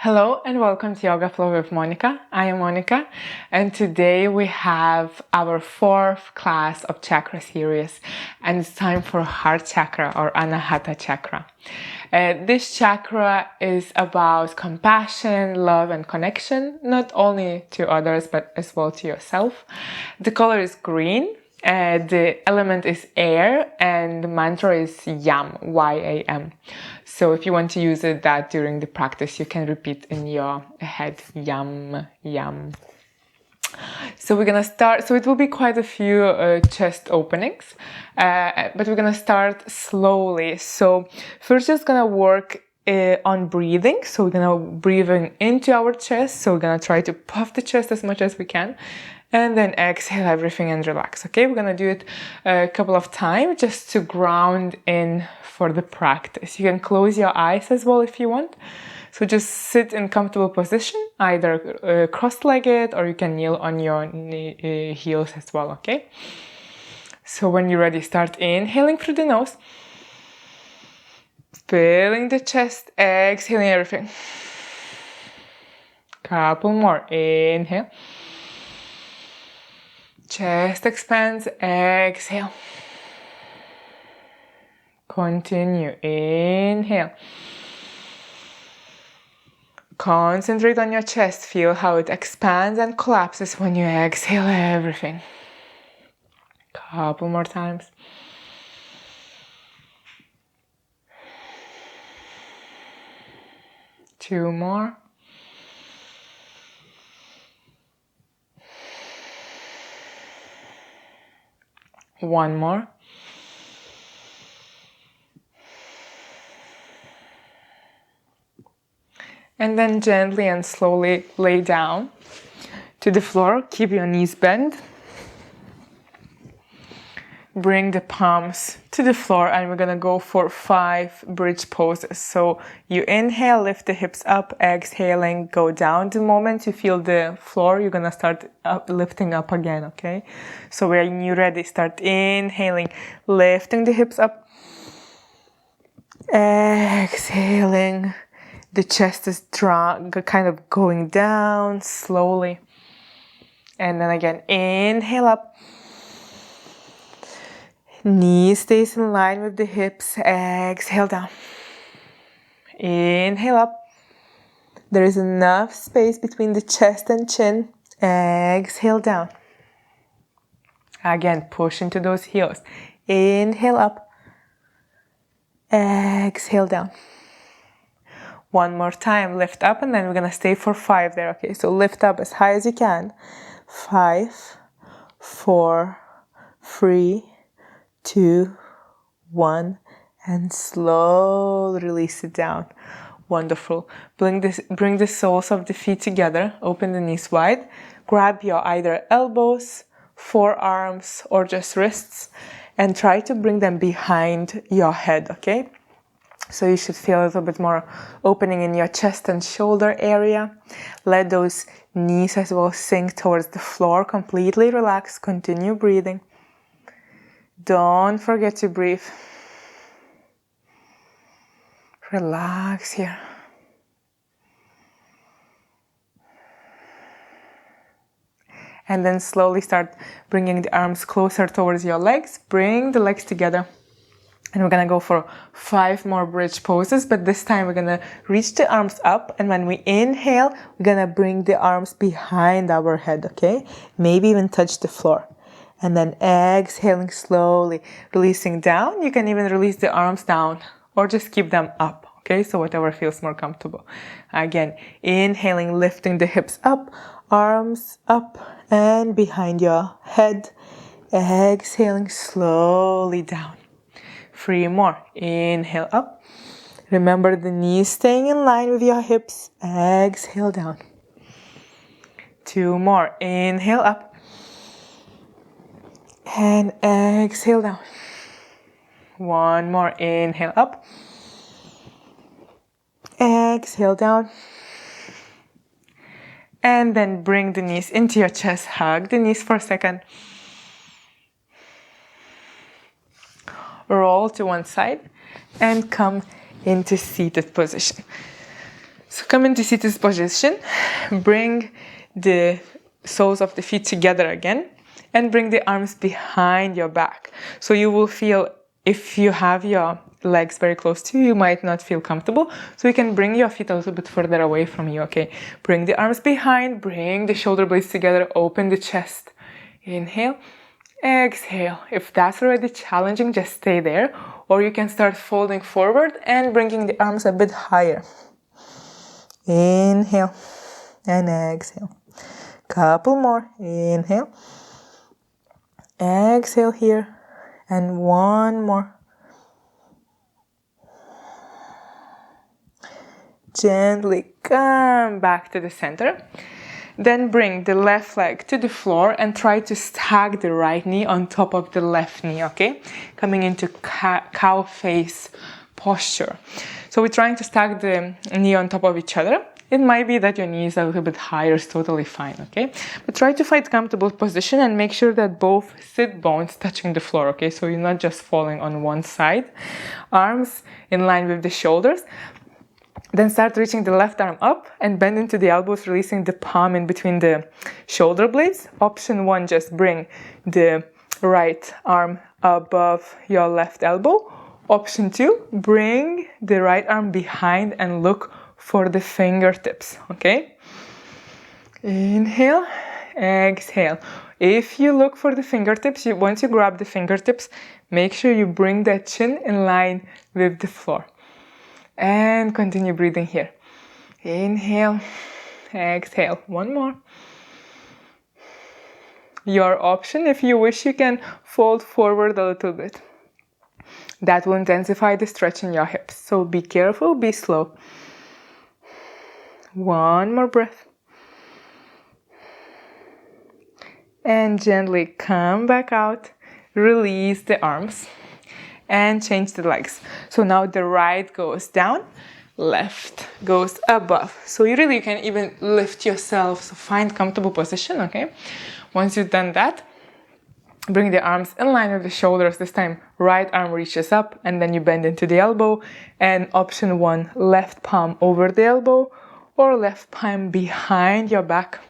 Hello and welcome to Yoga Flow with Monica. I am Monica and today we have our fourth class of chakra series and it's time for heart chakra or Anahata Chakra. This chakra is about compassion, love and connection, not only to others but as well to yourself. The color is green. The element is air and the mantra is YAM, Y-A-M. So if you want to use that during the practice, you can repeat in your head, YAM, YAM. So we're going to start, so it will be quite a few chest openings, but we're going to start slowly. So first just going to work on breathing. So we're going to breathe into our chest. So we're going to try to puff the chest as much as we can. And then exhale everything and relax. Okay, we're gonna do it a couple of times just to ground in for the practice. You can close your eyes as well if you want. So just sit in comfortable position, either cross-legged or you can kneel on your heels as well. Okay. So when you're ready, start inhaling through the nose, filling the chest, exhaling everything. Couple more. Inhale. Chest expands, exhale. Continue, inhale. Concentrate on your chest, feel how it expands and collapses when you exhale everything. Couple more times. Two more. One more. And then gently and slowly lay down to the floor. Keep your knees bent. Bring the palms to the floor and we're going to go for 5 bridge poses. So you inhale, lift the hips up, exhaling, go down. The moment you feel the floor, you're going to start lifting up again, okay? So when you're ready, start inhaling, lifting the hips up, exhaling. The chest is kind of going down slowly. And then again, inhale up. Knee stays in line with the hips. Exhale down. Inhale up. There is enough space between the chest and chin. Exhale down. Again, push into those heels. Inhale up. Exhale down. One more time. Lift up and then we're going to stay for 5 there. Okay, so lift up as high as you can. 5, 4, 3, 2, 1, and slowly release it down. Wonderful. Bring the soles of the feet together. Open the knees wide. Grab your either elbows, forearms, or just wrists, and try to bring them behind your head. Okay. So you should feel a little bit more opening in your chest and shoulder area. Let those knees as well sink towards the floor. Completely relax. Continue breathing. Don't forget to breathe. Relax here. And then slowly start bringing the arms closer towards your legs. Bring the legs together. And we're going to go for 5 more bridge poses, but this time we're going to reach the arms up. And when we inhale, we're going to bring the arms behind our head, okay? Maybe even touch the floor. And then exhaling slowly, releasing down. You can even release the arms down or just keep them up, okay? So whatever feels more comfortable. Again, inhaling, lifting the hips up, arms up and behind your head. Exhaling slowly down. 3 more. Inhale up. Remember the knees staying in line with your hips. Exhale down. 2 more. Inhale up. And exhale down. 1 more. Inhale up. Exhale down. And then bring the knees into your chest. Hug the knees for a second. Roll to one side and come into seated position. So Come into seated position. Bring the soles of the feet together again and bring the arms behind your back. So you will feel, if you have your legs very close to you, you might not feel comfortable. So you can bring your feet a little bit further away from you, okay? Bring the arms behind, bring the shoulder blades together, open the chest. Inhale, exhale. If that's already challenging, just stay there. Or you can start folding forward and bringing the arms a bit higher. Inhale and exhale. Couple more. Inhale. Exhale here. And one more. Gently come back to the center. Then bring the left leg to the floor and try to stack the right knee on top of the left knee, okay? Coming into cow face posture. So we're trying to stack the knee on top of each other. It might be that your knee is a little bit higher, it's totally fine, okay? But try to find comfortable position and make sure that both sit bones touching the floor, okay? So you're not just falling on one side. Arms in line with the shoulders. Then start reaching the left arm up and bend into the elbows, releasing the palm in between the shoulder blades. Option 1, just bring the right arm above your left elbow. Option 2, bring the right arm behind and look for the fingertips, okay? Inhale, exhale. If you look for the fingertips, once you grab the fingertips, make sure you bring that chin in line with the floor. And continue breathing here. Inhale, exhale. One more. Your option, if you wish, you can fold forward a little bit. That will intensify the stretch in your hips. So be careful, be slow. One more breath. And gently come back out. Release the arms. And change the legs. So now the right goes down, left goes above. So you can even lift yourself, so find comfortable position, okay? Once you've done that, bring the arms in line with the shoulders. This time, right arm reaches up and then you bend into the elbow. And option 1, left palm over the elbow or left palm behind your back,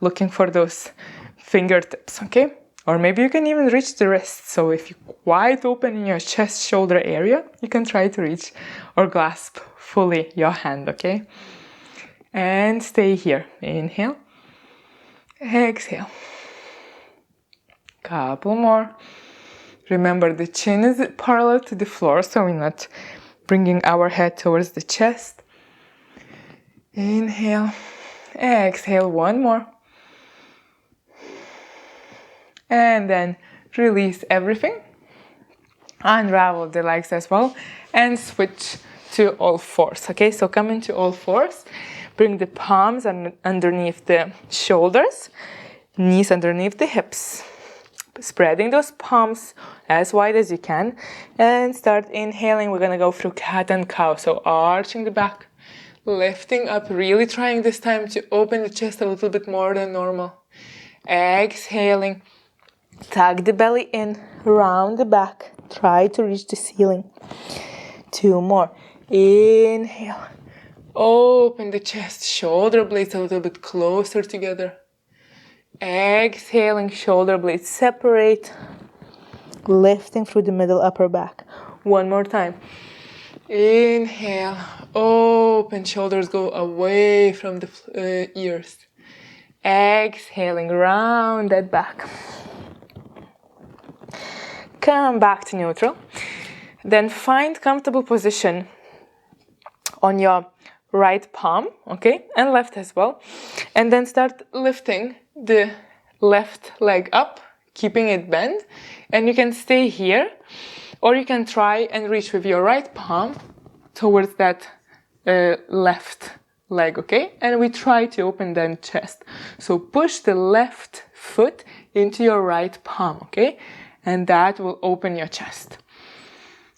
looking for those fingertips, okay? Or maybe you can even reach the wrist. So if you're wide open in your chest shoulder area, you can try to reach or grasp fully your hand, okay? And stay here. Inhale. Exhale. Couple more. Remember, the chin is parallel to the floor, so we're not bringing our head towards the chest. Inhale. Exhale. One more. And then release everything. Unravel the legs as well. And switch to all fours. Okay, so come into all fours. Bring the palms underneath the shoulders. Knees underneath the hips. Spreading those palms as wide as you can. And start inhaling. We're going to go through cat and cow. So arching the back. Lifting up. Really trying this time to open the chest a little bit more than normal. Exhaling. Tuck the belly in, round the back. Try to reach the ceiling. 2 more. Inhale. Open the chest, shoulder blades a little bit closer together. Exhaling, shoulder blades separate. Lifting through the middle upper back. 1 more time. Inhale. Open, shoulders go away from the ears. Exhaling, round that back. Come back to neutral. Then find comfortable position on your right palm, okay, and left as well. And then start lifting the left leg up, keeping it bent. And you can stay here, or you can try and reach with your right palm towards that left leg, okay? And we try to open the chest. So push the left foot into your right palm, okay? And that will open your chest.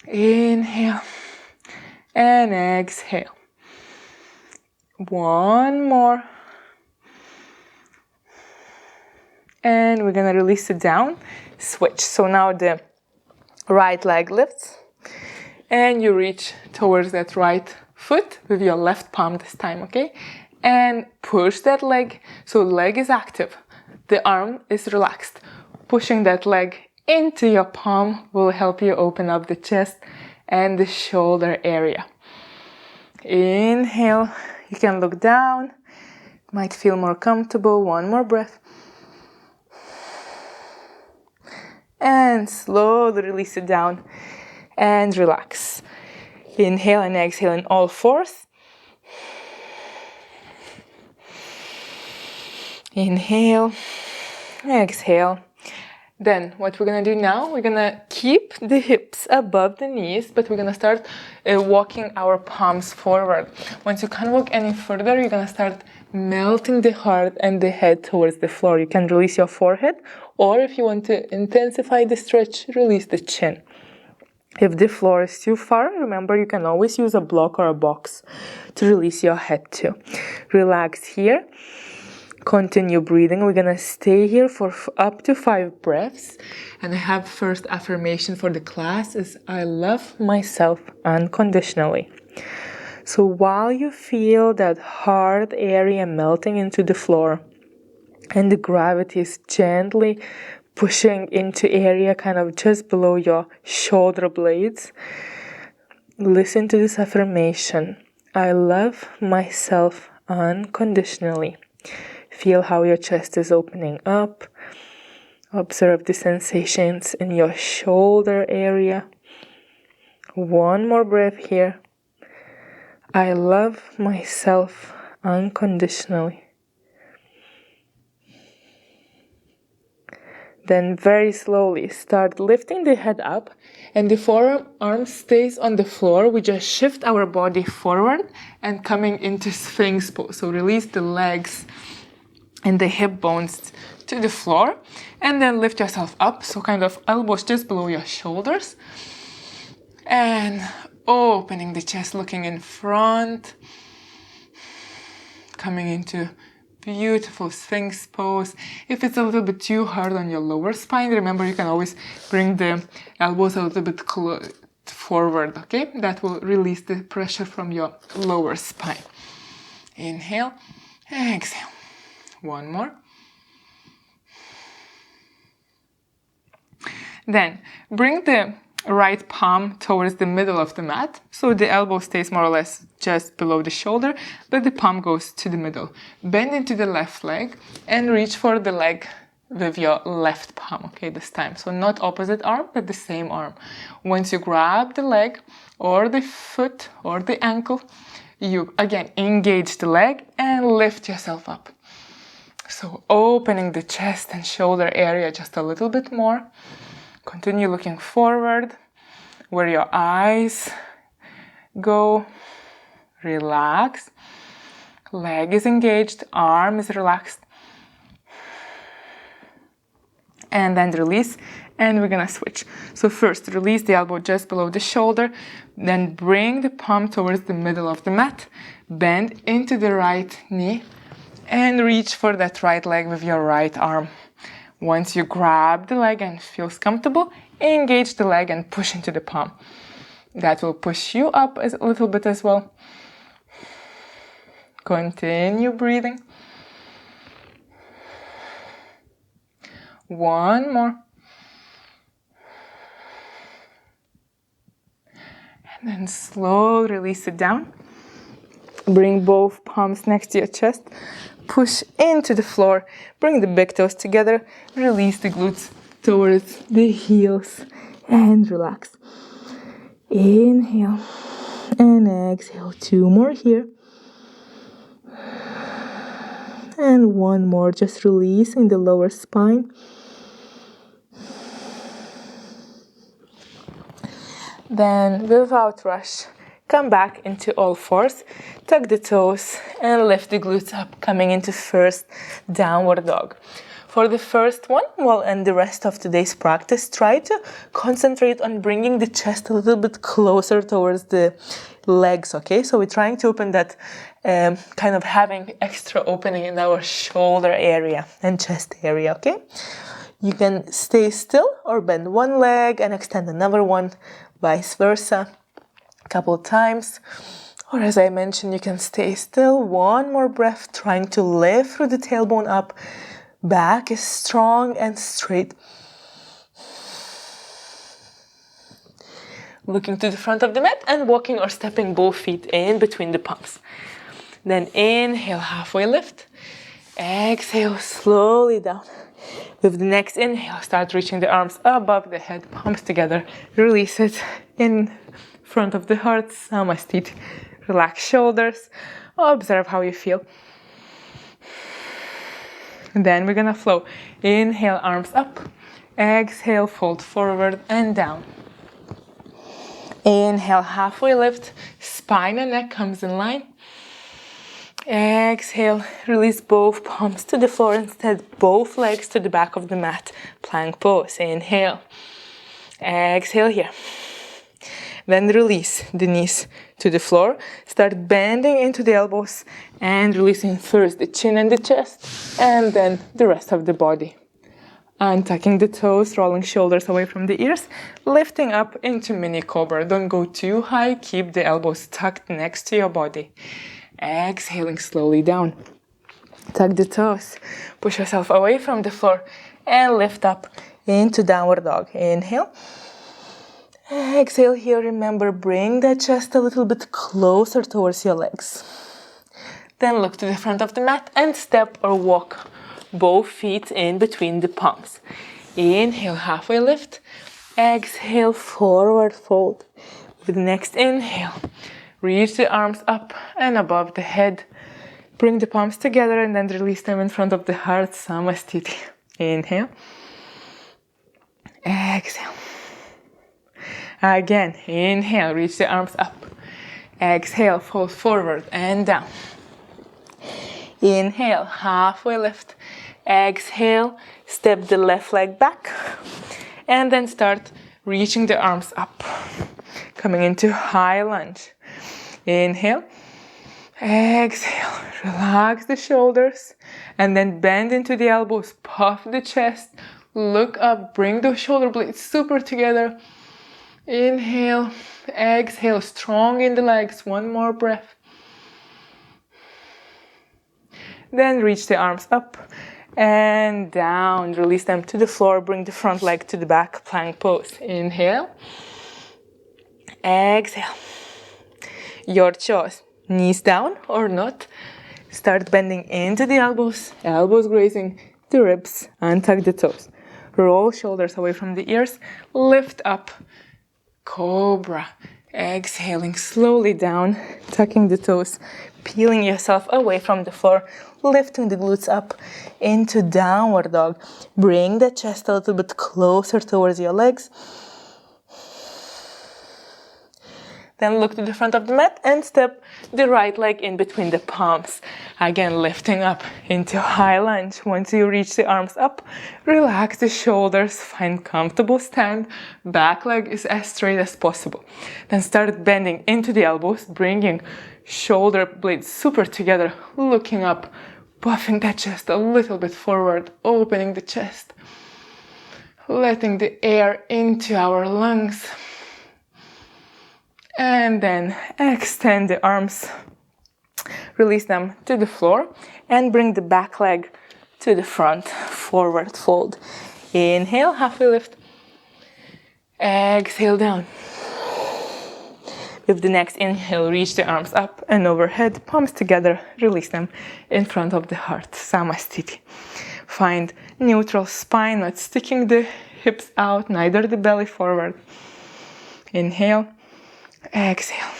Inhale and exhale. 1 more. And we're gonna release it down. Switch. So now the right leg lifts and you reach towards that right foot with your left palm this time, okay? And push that leg. So leg is active. The arm is relaxed. Pushing that leg into your palm will help you open up the chest and the shoulder area. Inhale. You can look down. Might feel more comfortable. One more breath. And slowly release it down and relax. Inhale and exhale in all fours. Inhale, exhale. Then what we're gonna do now, we're gonna keep the hips above the knees, but we're gonna start walking our palms forward. Once you can't walk any further, you're gonna start melting the heart and the head towards the floor. You can release your forehead, or if you want to intensify the stretch, release the chin. If the floor is too far, remember you can always use a block or a box to release your head too. Relax here. Continue breathing. We're gonna stay here for up to 5 breaths. And I have first affirmation for the class is I love myself unconditionally. So while you feel that hard area melting into the floor and the gravity is gently pushing into area kind of just below your shoulder blades, listen to this affirmation. I love myself unconditionally. Feel how your chest is opening up. Observe the sensations in your shoulder area. One more breath here. I love myself unconditionally. Then very slowly start lifting the head up and the forearm stays on the floor. We just shift our body forward and coming into Sphinx Pose. So release the legs and the hip bones to the floor and then lift yourself up. So kind of elbows just below your shoulders and opening the chest, looking in front, coming into beautiful Sphinx Pose. If it's a little bit too hard on your lower spine, remember you can always bring the elbows a little bit forward, okay? That will release the pressure from your lower spine. Inhale, exhale. One more. Then bring the right palm towards the middle of the mat. So the elbow stays more or less just below the shoulder, but the palm goes to the middle. Bend into the left leg and reach for the leg with your left palm, okay, this time. So not opposite arm, but the same arm. Once you grab the leg or the foot or the ankle, you again engage the leg and lift yourself up. So opening the chest and shoulder area just a little bit more. Continue looking forward where your eyes go. Relax. Leg is engaged, arm is relaxed. And then release, and we're gonna switch. So first, release the elbow just below the shoulder, then bring the palm towards the middle of the mat, bend into the right knee, and reach for that right leg with your right arm. Once you grab the leg and feels comfortable, engage the leg and push into the palm. That will push you up a little bit as well. Continue breathing. One more. And then slowly release it down. Bring both palms next to your chest. Push into the floor. Bring the big toes together. Release the glutes towards the heels. And relax. Inhale. And exhale. 2 more here. And 1 more. Just releasing the lower spine. Then, without rush, come back into all fours, tuck the toes, and lift the glutes up, coming into first downward dog. For the first one, well, and the rest of today's practice, try to concentrate on bringing the chest a little bit closer towards the legs, okay? So we're trying to open that, kind of having extra opening in our shoulder area and chest area, okay? You can stay still or bend one leg and extend another one, vice versa, a couple of times, Or as I mentioned, you can stay still. One more breath, trying to lift through the tailbone up. Back is strong and straight. Looking to the front of the mat and walking or stepping both feet in between the palms. Then inhale, halfway lift. Exhale, slowly down. With the next inhale, start reaching the arms above the head, palms together. Release it in front of the heart, Samastiti. Relax shoulders. Observe how you feel. And then we're gonna flow. Inhale, arms up. Exhale, fold forward and down. Inhale, halfway lift. Spine and neck comes in line. Exhale, release both palms to the floor. Instead, both legs to the back of the mat. Plank pose. Inhale. Exhale here. Then release the knees to the floor. Start bending into the elbows and releasing first the chin and the chest, and then the rest of the body. Untucking the toes, rolling shoulders away from the ears, lifting up into mini cobra. Don't go too high. Keep the elbows tucked next to your body. Exhaling slowly down. Tuck the toes. Push yourself away from the floor and lift up into downward dog. Inhale. Exhale here. Remember, bring that chest a little bit closer towards your legs. Then look to the front of the mat and step or walk both feet in between the palms. Inhale, halfway lift. Exhale, forward fold. With the next inhale, reach the arms up and above the head. Bring the palms together and then release them in front of the heart, Samastiti. Inhale. Exhale. Again, inhale, reach the arms up. Exhale, fold forward and down. Inhale, halfway lift. Exhale, step the left leg back. And then start reaching the arms up. Coming into high lunge. Inhale. Exhale, relax the shoulders. And then bend into the elbows, puff the chest. Look up, bring those shoulder blades super together. Inhale, exhale, strong in the legs. One more breath. Then reach the arms up and down. Release them to the floor. Bring the front leg to the back. Plank pose. Inhale. Exhale. Your choice. Knees down or not. Start bending into the elbows. Elbows grazing the ribs. Untuck the toes. Roll shoulders away from the ears. Lift up. Cobra. Exhaling slowly down. Tucking the toes. Peeling yourself away from the floor. Lifting the glutes up into downward dog. Bring the chest a little bit closer towards your legs. Then look to the front of the mat and step the right leg in between the palms. Again, lifting up into high lunge. Once you reach the arms up, relax the shoulders, find comfortable stand. Back leg is as straight as possible. Then start bending into the elbows, bringing shoulder blades super together, looking up, puffing that chest a little bit forward, opening the chest, letting the air into our lungs. And then extend the arms, release them to the floor, and bring the back leg to the front, forward fold. Inhale, halfway lift. Exhale down. With the next inhale, reach the arms up and overhead, palms together, release them in front of the heart, Samastiti. Find neutral spine, not sticking the hips out, neither the belly forward. Inhale. Exhale.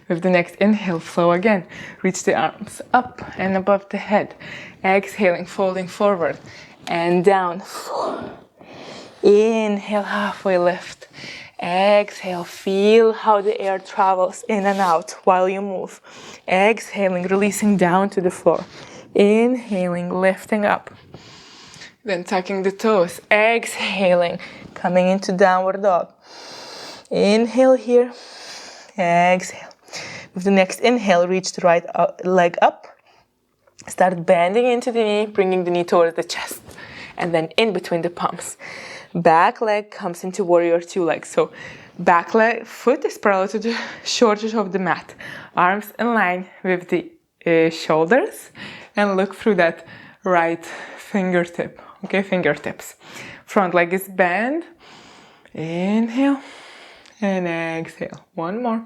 With the next inhale, flow again. Reach the arms up and above the head. Exhaling, folding forward and down. Inhale, halfway lift. Exhale, feel how the air travels in and out while you move. Exhaling, releasing down to the floor. Inhaling, lifting up. Then tucking the toes. Exhaling, coming into downward dog. Inhale here, exhale. With the next inhale, reach the right leg up. Start bending into the knee, bringing the knee towards the chest. And then in between the palms. Back leg comes into warrior two legs. So Back leg, foot is parallel to the short edge of the mat. Arms in line with the shoulders, and look through that right fingertip. Okay, fingertips. Front leg is bent. Inhale and exhale. One more.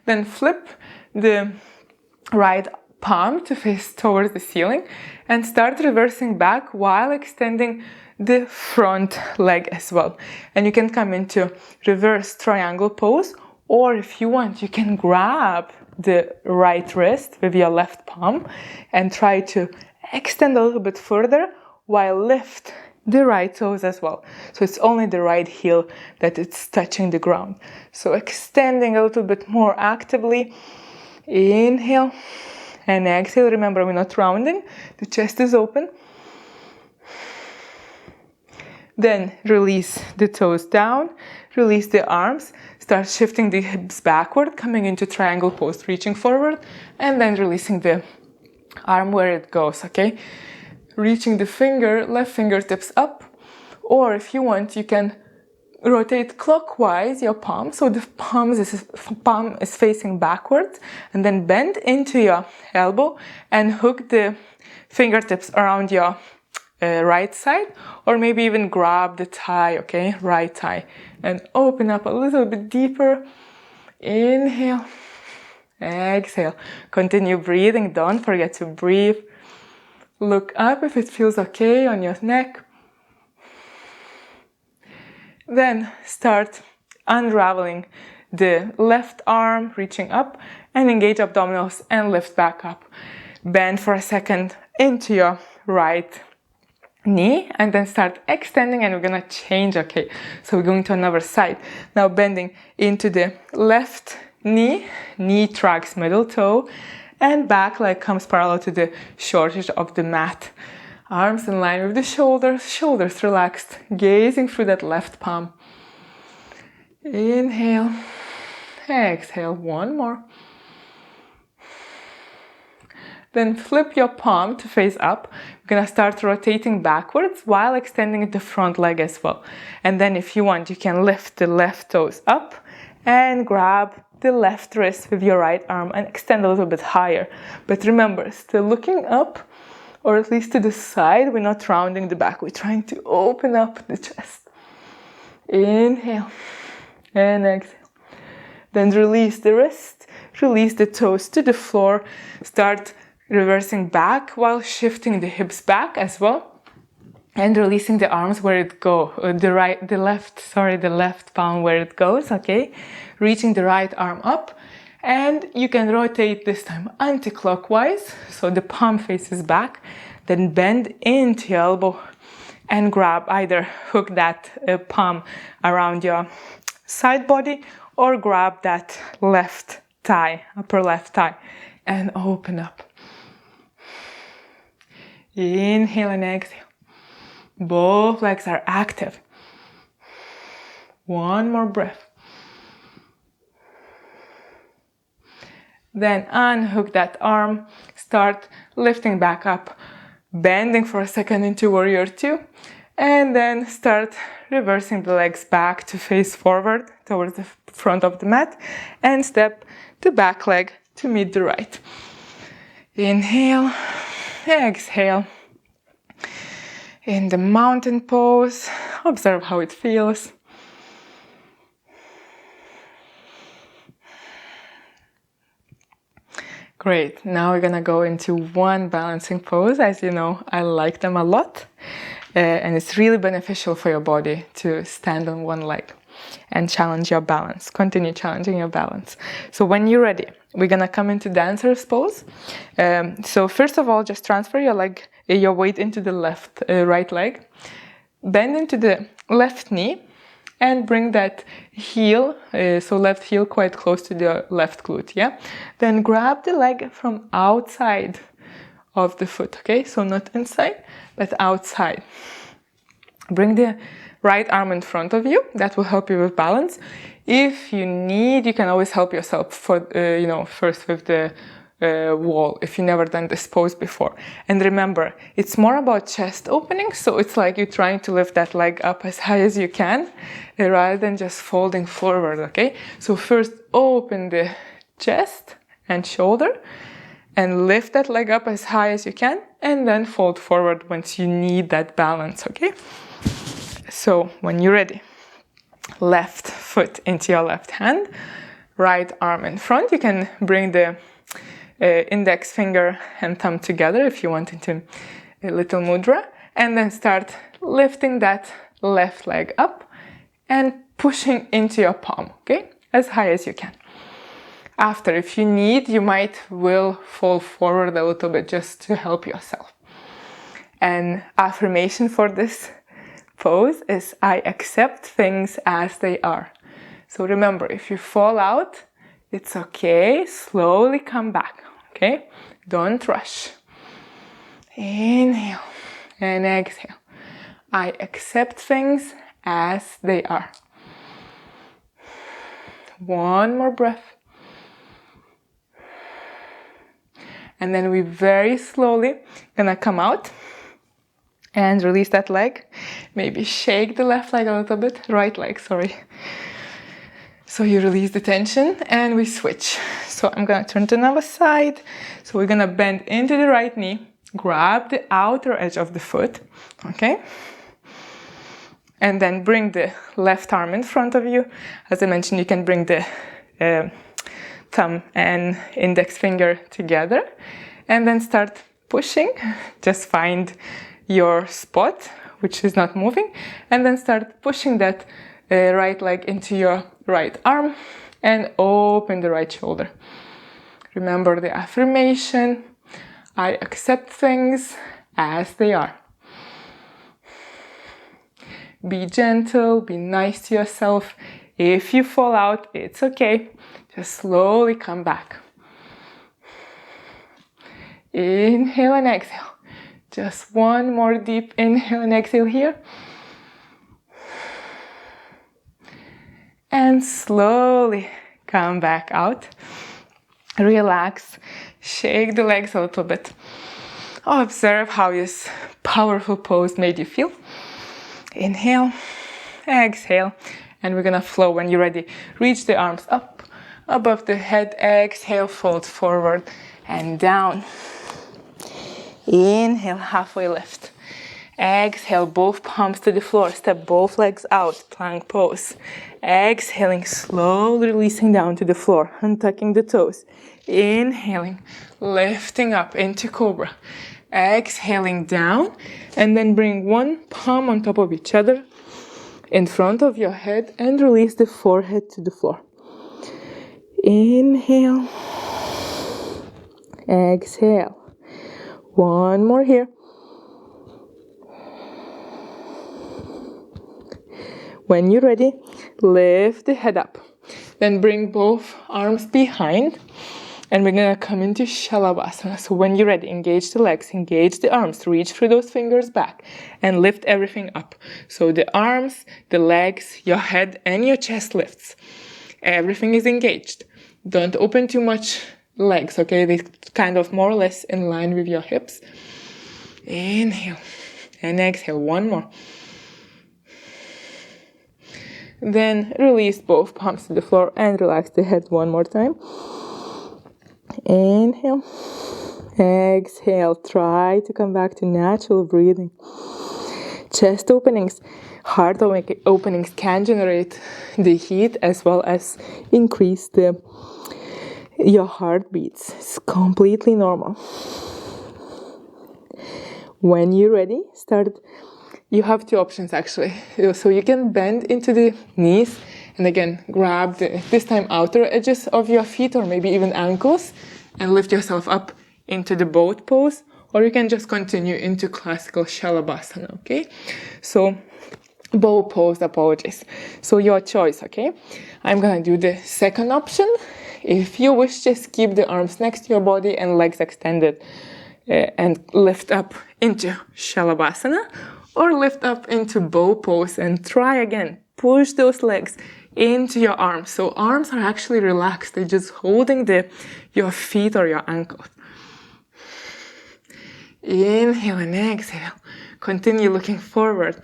Then flip the right palm to face towards the ceiling and start reversing back while extending the front leg as well. And you can come into reverse triangle pose, or if you want, you can grab the right wrist with your left palm and try to extend a little bit further while lift the right toes as well. So it's only the right heel that it's touching the ground. So extending a little bit more actively. Inhale and exhale. Remember, we're not rounding. The chest is open. Then release the toes down, release the arms, start shifting the hips backward, coming into triangle pose, reaching forward, and then releasing the arm where it goes, okay? Reaching the left fingertips up, or if you want, you can rotate clockwise your palm, so the palm is facing backwards, and then bend into your elbow and hook the fingertips around your right side, or maybe even grab the thigh, okay, right thigh, and open up a little bit deeper. Inhale, exhale. Continue breathing. Don't forget to breathe. Look up if it feels okay on your neck. Then start unraveling the left arm, reaching up, and engage abdominals and lift back up. Bend for a second into your right knee and then start extending, and we're gonna change, okay? So we're going to another side. Now bending into the left knee, knee tracks middle toe, and back leg comes parallel to the short edge of the mat. Arms in line with the shoulders, shoulders relaxed, gazing through that left palm. Inhale, exhale, one more. Then flip your palm to face up. You're gonna start rotating backwards while extending the front leg as well. And then if you want, you can lift the left toes up and grab the left wrist with your right arm and extend a little bit higher. But remember, still looking up, or at least to the side. We're not rounding the back. We're trying to open up the chest. Inhale and exhale. Then release the wrist, release the toes to the floor. Start reversing back while shifting the hips back as well, and releasing the arms where it goes, the left palm where it goes, okay? Reaching the right arm up, and you can rotate this time anti-clockwise, so the palm faces back, then bend into your elbow and grab, either hook that palm around your side body or grab that left thigh, upper left thigh, and open up. Inhale and exhale. Both legs are active. One more breath. Then unhook that arm. Start lifting back up. Bending for a second into warrior two. And then start reversing the legs back to face forward towards the front of the mat. And step the back leg to meet the right. Inhale. Exhale. In the mountain pose, observe how it feels. Great, now we're gonna go into one balancing pose. As you know, I like them a lot, and it's really beneficial for your body to stand on one leg and challenge your balance, continue challenging your balance. So when you're ready, we're gonna come into dancer's pose. So first of all, just transfer your weight into the right leg, bend into the left knee, and bring that heel, so left heel quite close to the left glute, yeah? Then grab the leg from outside of the foot, okay? So not inside, but outside. Bring the right arm in front of you. That will help you with balance. If you need, you can always help yourself first with the wall if you've never done this pose before. And remember, it's more about chest opening, so it's like you're trying to lift that leg up as high as you can rather than just folding forward, okay? So first open the chest and shoulder and lift that leg up as high as you can, and then fold forward once you need that balance, okay? So when you're ready, left foot into your left hand, right arm in front. You can bring the index finger and thumb together if you want into a little mudra, and then start lifting that left leg up and pushing into your palm, okay? As high as you can. After, if you need, you will fall forward a little bit just to help yourself. An affirmation for this pose is, I accept things as they are. So remember, if you fall out, it's okay. Slowly come back, okay? Don't rush. Inhale and exhale. I accept things as they are. One more breath. And then we very slowly gonna come out and release that leg. Maybe shake the left leg a little bit, right leg, sorry. So you release the tension and we switch. So I'm gonna turn to another side. So we're gonna bend into the right knee, grab the outer edge of the foot, okay? And then bring the left arm in front of you. As I mentioned, you can bring the thumb and index finger together and then start pushing. Just find your spot, which is not moving, and then start pushing that right leg into your right arm and open the right shoulder. Remember the affirmation, I accept things as they are. Be gentle, be nice to yourself. If you fall out, it's okay. Just slowly come back. Inhale and exhale. Just one more deep inhale and exhale here. And slowly come back out. Relax. Shake the legs a little bit. Observe how this powerful pose made you feel. Inhale, exhale. And we're gonna flow when you're ready. Reach the arms up above the head. Exhale, fold forward and down. Inhale, halfway lift. Exhale, both palms to the floor. Step both legs out, plank pose. Exhaling, slowly releasing down to the floor, untucking the toes. Inhaling, lifting up into cobra. Exhaling down, and then bring one palm on top of each other in front of your head and release the forehead to the floor. Inhale. Exhale. One more here. When you're ready, lift the head up. Then bring both arms behind. And we're gonna come into Shavasana. So when you're ready, engage the legs, engage the arms, reach through those fingers back and lift everything up. So the arms, the legs, your head and your chest lifts. Everything is engaged. Don't open too much legs, okay? They kind of more or less in line with your hips. Inhale and exhale, one more. Then release both palms to the floor and relax the head one more time. Inhale, exhale, try to come back to natural breathing. Chest openings, heart openings can generate the heat as well as increase your heartbeats. It's completely normal. When you're ready, you have two options actually. So you can bend into the knees and again grab this time outer edges of your feet or maybe even ankles and lift yourself up into the boat pose, or you can just continue into classical Shavasana, okay? So bow pose, apologies. So your choice, okay? I'm gonna do the second option. If you wish, just keep the arms next to your body and legs extended and lift up into Shavasana or lift up into bow pose and try again. Push those legs into your arms. So arms are actually relaxed. They're just holding your feet or your ankles. Inhale and exhale. Continue looking forward.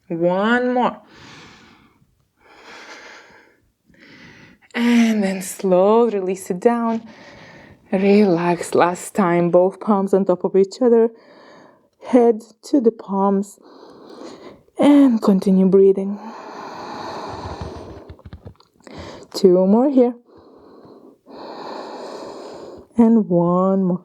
One more. And then slowly release it down. Relax. Last time, both palms on top of each other. Head to the palms. And continue breathing. 2 more here. And 1 more.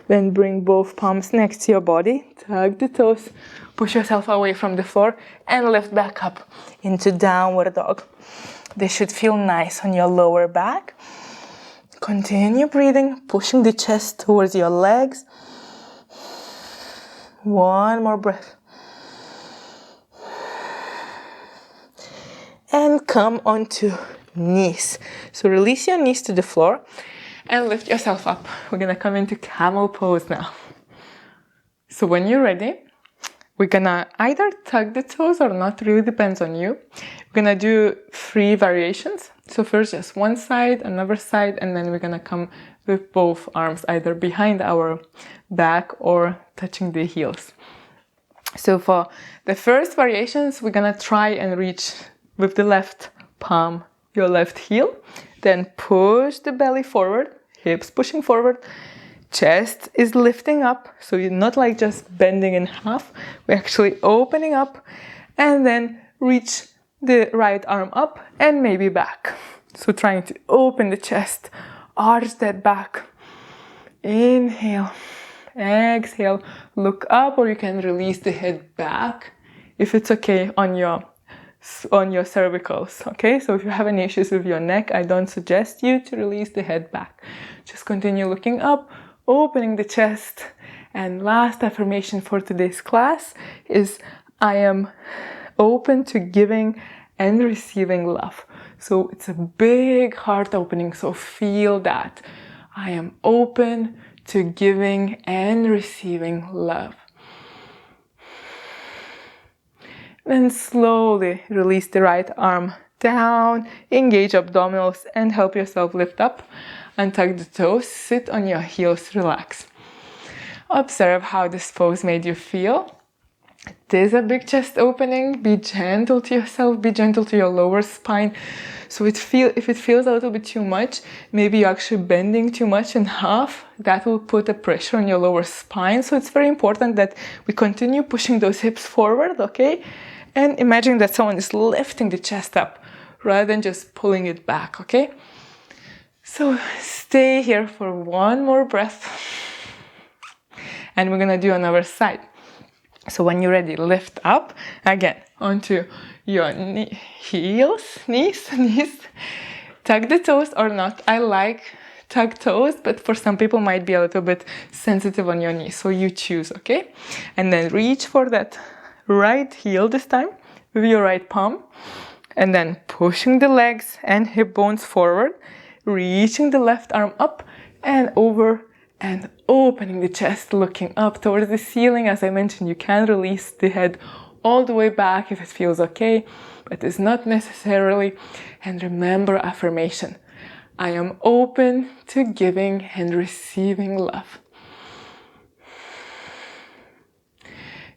Then bring both palms next to your body. Tug the toes. Push yourself away from the floor and lift back up into downward dog. This should feel nice on your lower back. Continue breathing, pushing the chest towards your legs. 1 more breath. And come onto knees. So release your knees to the floor and lift yourself up. We're gonna come into Camel Pose now. So when you're ready, we're gonna either tug the toes or not, really depends on you. We're gonna do 3 variations. So first just one side, another side, and then we're gonna come with both arms either behind our back or touching the heels. So for the first variations, we're gonna try and reach with the left palm your left heel. Then push the belly forward, hips pushing forward. Chest is lifting up, so you're not like just bending in half. We're actually opening up, and then reach the right arm up and maybe back. So trying to open the chest, arch that back. Inhale, exhale, look up, or you can release the head back if it's okay on your cervicals, okay? So if you have any issues with your neck, I don't suggest you to release the head back. Just continue looking up, opening the chest. And last affirmation for today's class is I am open to giving and receiving love. So it's a big heart opening, so feel that. I am open to giving and receiving love. Then slowly release the right arm down, engage abdominals and help yourself lift up. Untug the toes, sit on your heels, relax. Observe how this pose made you feel. It is a big chest opening. Be gentle to yourself, be gentle to your lower spine. So if it feels a little bit too much, maybe you're actually bending too much in half, that will put a pressure on your lower spine. So it's very important that we continue pushing those hips forward, okay? And imagine that someone is lifting the chest up rather than just pulling it back, okay? So stay here for 1 more breath. And we're gonna do another side. So when you're ready, lift up again onto your knees. Tug the toes or not. I like tug toes, but for some people might be a little bit sensitive on your knees. So you choose, okay? And then reach for that right heel this time with your right palm. And then pushing the legs and hip bones forward. Reaching the left arm up and over and opening the chest, looking up towards the ceiling. As I mentioned, you can release the head all the way back if it feels okay, but it's not necessarily. And remember affirmation. I am open to giving and receiving love.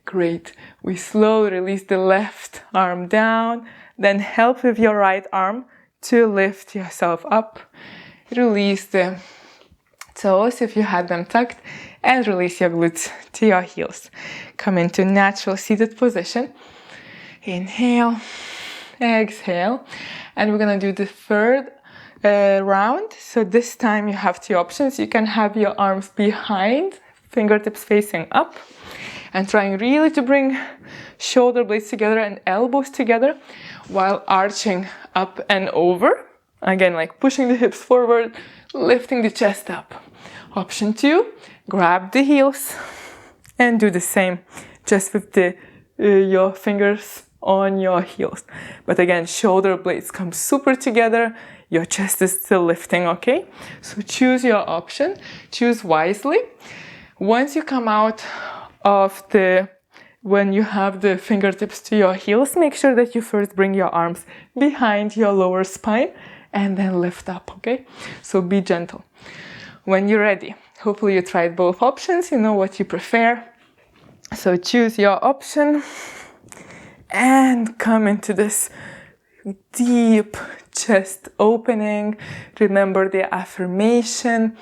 Great. We slowly release the left arm down, then help with your right arm to lift yourself up. Release the toes if you had them tucked and release your glutes to your heels. Come into natural seated position. Inhale, exhale, and we're gonna do the third round. So this time you have 2 options. You can have your arms behind, fingertips facing up, and trying really to bring shoulder blades together and elbows together while arching up and over. Again, like pushing the hips forward, lifting the chest up. Option 2, grab the heels and do the same, just with your fingers on your heels. But again, shoulder blades come super together, your chest is still lifting, okay? So choose your option, choose wisely. Once you come out of the when you have the fingertips to your heels, make sure that you first bring your arms behind your lower spine and then lift up, okay? So be gentle. When you're ready, hopefully you tried both options, you know what you prefer. So choose your option and come into this deep chest opening. Remember the affirmation.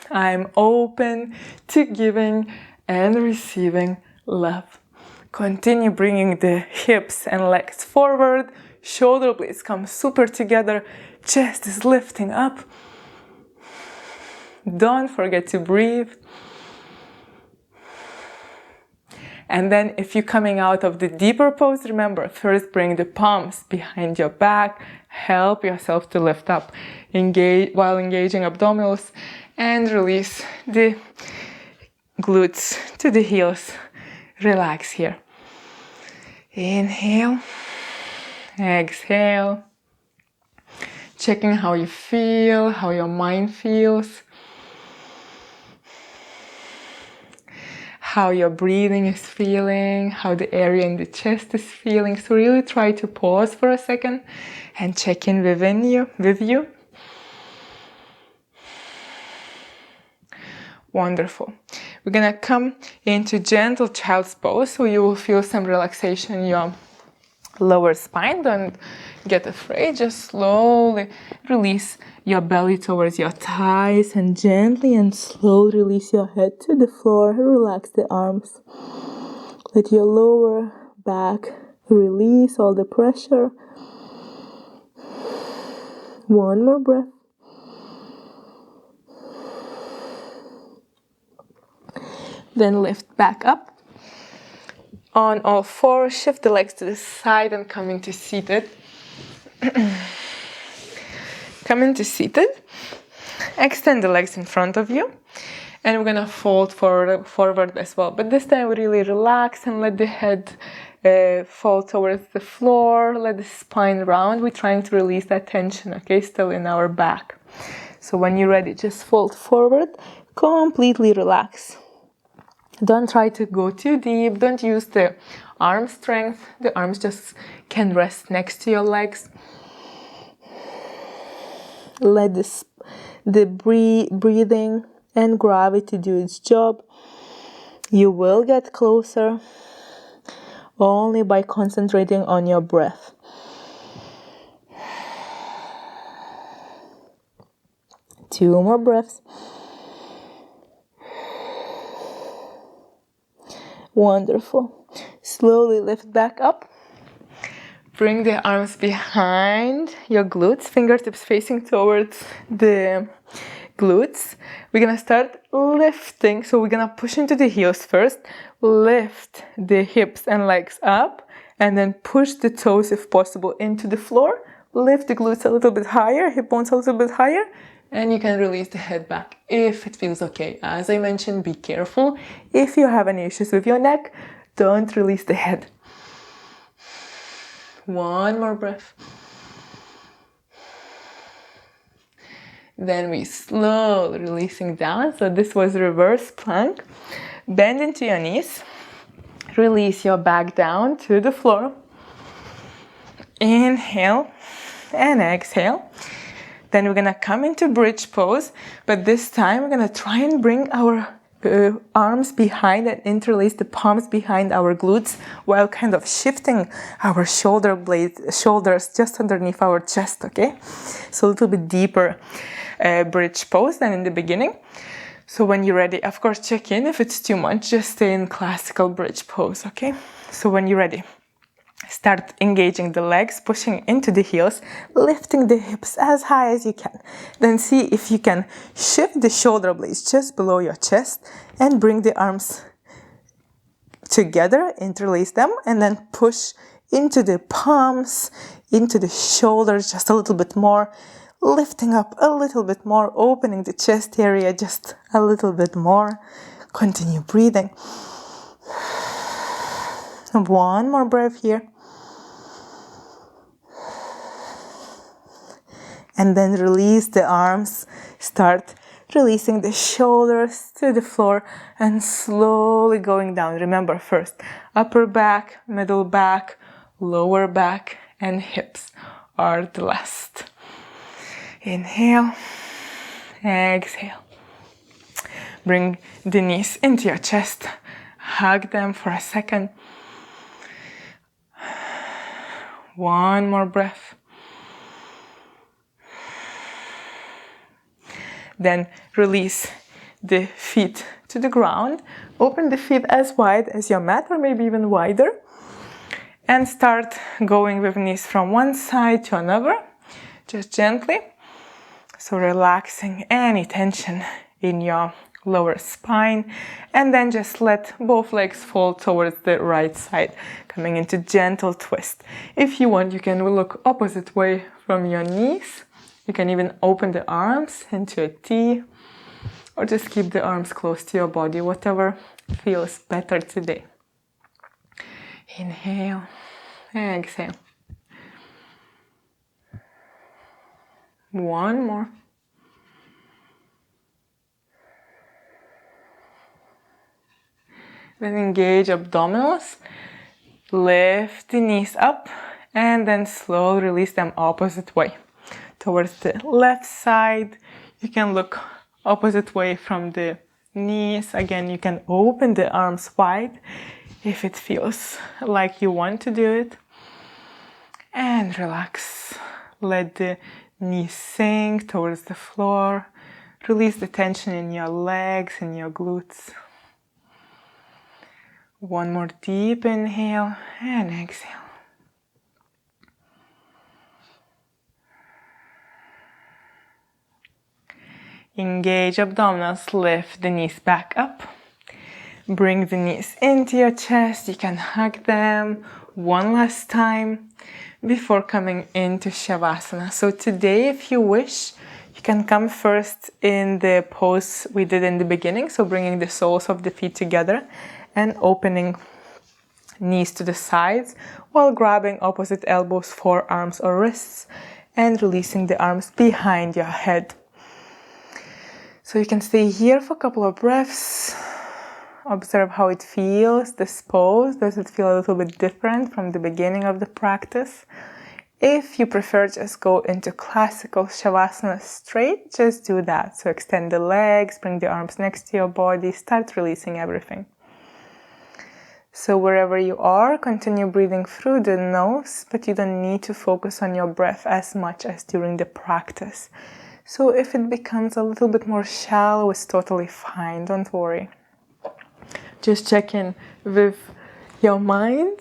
I'm open to giving and receiving love. Continue bringing the hips and legs forward. Shoulder blades come super together. Chest is lifting up. Don't forget to breathe. And then if you're coming out of the deeper pose, remember, first bring the palms behind your back. Help yourself to lift up while engaging abdominals, and release the glutes to the heels. Relax here. Inhale. Exhale. Checking how you feel, how your mind feels, how your breathing is feeling, how the area in the chest is feeling. So really try to pause for a second and check in with you. Wonderful. We're gonna come into gentle child's pose, so you will feel some relaxation in your lower spine. Don't get afraid, just slowly release your belly towards your thighs and gently and slowly release your head to the floor. Relax the arms. Let your lower back release all the pressure. One more breath. Then lift back up. On all fours, shift the legs to the side and come into seated. Come into seated. Extend the legs in front of you. And we're gonna fold forward as well. But this time we really relax and let the head fall towards the floor. Let the spine round. We're trying to release that tension, okay? Still in our back. So when you're ready, just fold forward. Completely relax. Don't try to go too deep. Don't use the arm strength. The arms just can rest next to your legs. Let the breathing and gravity do its job. You will get closer only by concentrating on your breath. Two more breaths. Wonderful. Slowly lift back up. Bring the arms behind your glutes, fingertips facing towards the glutes. We're gonna start lifting. So we're gonna push into the heels first. Lift the hips and legs up, and then push the toes if possible into the floor. Lift the glutes a little bit higher, hip bones a little bit higher, and you can release the head back if it feels okay. As I mentioned, be careful. If you have any issues with your neck, don't release the head. One more breath. Then we slowly releasing down. So this was reverse plank. Bend into your knees. Release your back down to the floor. Inhale and exhale. Then we're gonna come into bridge pose, but this time we're gonna try and bring our arms behind and interlace the palms behind our glutes while kind of shifting our shoulders just underneath our chest, okay? So a little bit deeper bridge pose than in the beginning. So when you're ready, of course, check in. If it's too much, just stay in classical bridge pose, okay? So when you're ready, start engaging the legs, pushing into the heels, lifting the hips as high as you can. Then see if you can shift the shoulder blades just below your chest and bring the arms together, interlace them, and then push into the palms, into the shoulders just a little bit more, lifting up a little bit more, opening the chest area just a little bit more. Continue breathing. One more breath here. And then release the arms. Start releasing the shoulders to the floor and slowly going down. Remember, first upper back, middle back, lower back, and hips are the last. Inhale, exhale. Bring the knees into your chest. Hug them for a second. One more breath. Then release the feet to the ground. Open the feet as wide as your mat, or maybe even wider. And start going with knees from one side to another, just gently. So relaxing any tension in your lower spine. And then just let both legs fall towards the right side, coming into gentle twist. If you want, you can look opposite way from your knees. You can even open the arms into a T, or just keep the arms close to your body, whatever feels better today. Inhale, exhale. One more. Then engage abdominals. Lift the knees up and then slowly release them opposite way. Towards the left side, you can look opposite way from the knees. Again, you can open the arms wide if it feels like you want to do it. And relax. Let the knees sink towards the floor. Release the tension in your legs and your glutes. One more deep inhale and exhale. Engage abdominals, lift the knees back up. Bring the knees into your chest. You can hug them one last time before coming into Shavasana. So today, if you wish, you can come first in the pose we did in the beginning. So bringing the soles of the feet together and opening knees to the sides while grabbing opposite elbows, forearms or wrists and releasing the arms behind your head. So you can stay here for a couple of breaths. Observe how it feels, this pose. Does it feel a little bit different from the beginning of the practice? If you prefer, just go into classical Shavasana straight, just do that. So extend the legs, bring the arms next to your body, start releasing everything. So wherever you are, continue breathing through the nose, but you don't need to focus on your breath as much as during the practice. So if it becomes a little bit more shallow, it's totally fine, don't worry. Just check in with your mind.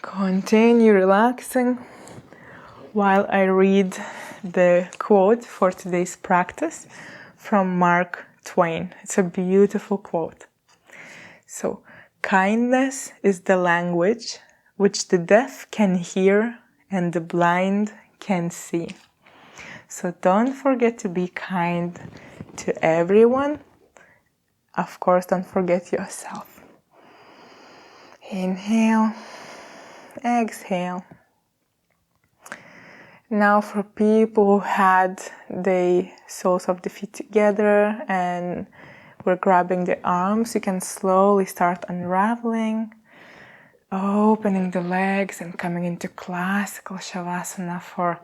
Continue relaxing while I read the quote for today's practice from Mark Twain. It's a beautiful quote. So, kindness is the language which the deaf can hear and the blind can see. So don't forget to be kind to everyone. Of course, don't forget yourself. Inhale, exhale. Now for people who had the soles of the feet together and were grabbing the arms, you can slowly start unraveling, opening the legs and coming into classical Shavasana for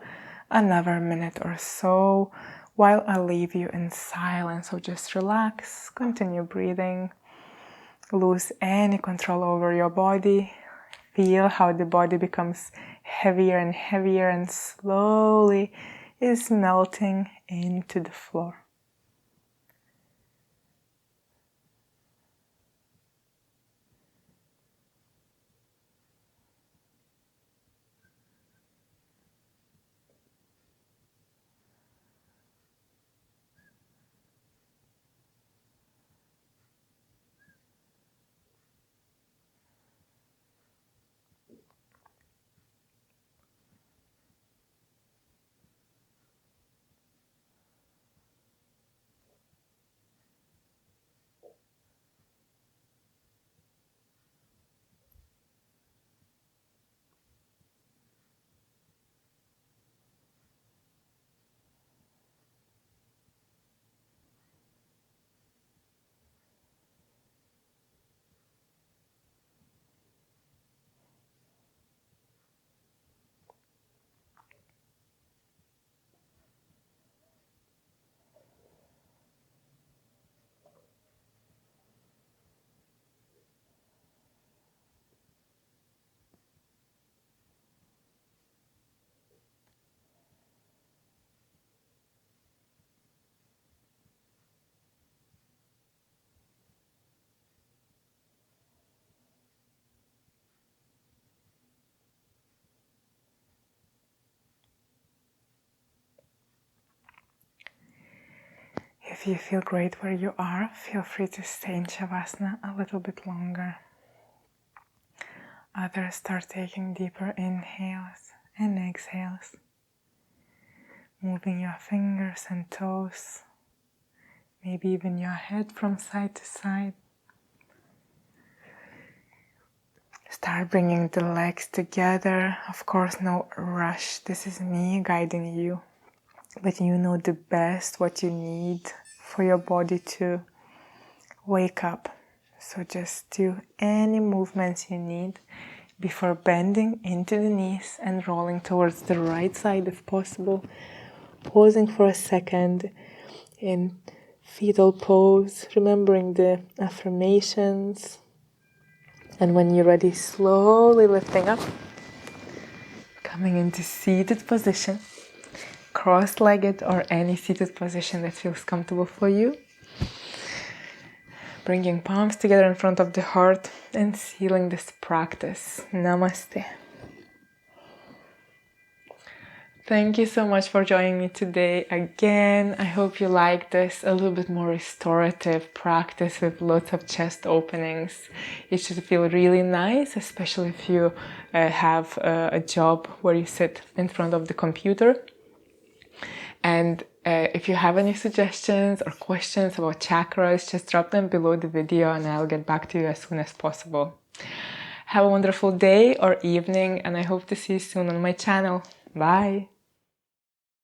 another minute or so while I leave you in silence. So just relax, continue breathing, lose any control over your body. Feel how the body becomes heavier and heavier and slowly is melting into the floor. If you feel great where you are, feel free to stay in Shavasana a little bit longer. Others start taking deeper inhales and exhales, moving your fingers and toes, maybe even your head from side to side. Start bringing the legs together. Of course, no rush. This is me guiding you, but you know the best what you need for your body to wake up. So just do any movements you need before bending into the knees and rolling towards the right side if possible. Pausing for a second in fetal pose, remembering the affirmations. And when you're ready, slowly lifting up, coming into seated position, cross-legged or any seated position that feels comfortable for you. Bringing palms together in front of the heart and sealing this practice. Namaste. Thank you so much for joining me today again. I hope you like this, a little bit more restorative practice with lots of chest openings. It should feel really nice, especially if you have a job where you sit in front of the computer. And if you have any suggestions or questions about chakras, just drop them below the video and I'll get back to you as soon as possible. Have a wonderful day or evening, and I hope to see you soon on my channel. Bye!